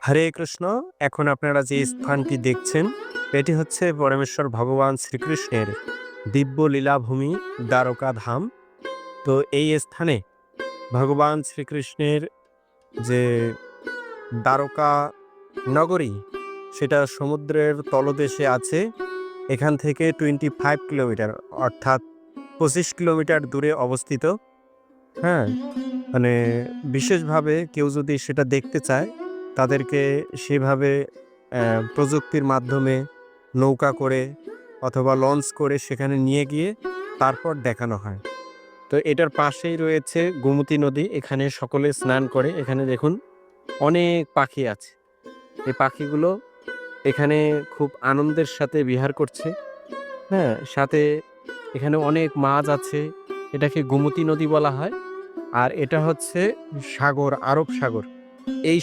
হরে কৃষ্ণ। এখন আপনারা যে স্থানটি দেখছেন, এটি হচ্ছে পরমেশ্বর ভগবান শ্রীকৃষ্ণের দিব্য লীলাভূমি দ্বারকা ধাম। তো এই স্থানে ভগবান শ্রীকৃষ্ণের যে দ্বারকা নগরী, সেটা সমুদ্রের তলদেশে আছে। এখান থেকে 25 কিলোমিটার, অর্থাৎ 25 কিলোমিটার দূরে অবস্থিত। হ্যাঁ, মানে বিশেষভাবে কেউ যদি সেটা দেখতে চায়, তাদেরকে সেভাবে প্রযুক্তির মাধ্যমে নৌকা করে অথবা লঞ্চ করে সেখানে নিয়ে গিয়ে তারপর দেখানো হয়। তো এটার পাশেই রয়েছে গোমতী নদী, এখানে সকলে স্নান করে। এখানে দেখুন অনেক পাখি আছে। এই পাখিগুলো এখানে খুব আনন্দের সাথে বিহার করছে। হ্যাঁ, সাথে এখানে অনেক মাছ আছে। এটাকে গোমতী নদী বলা হয়। আর এটা হচ্ছে সাগর, আরব সাগর। এই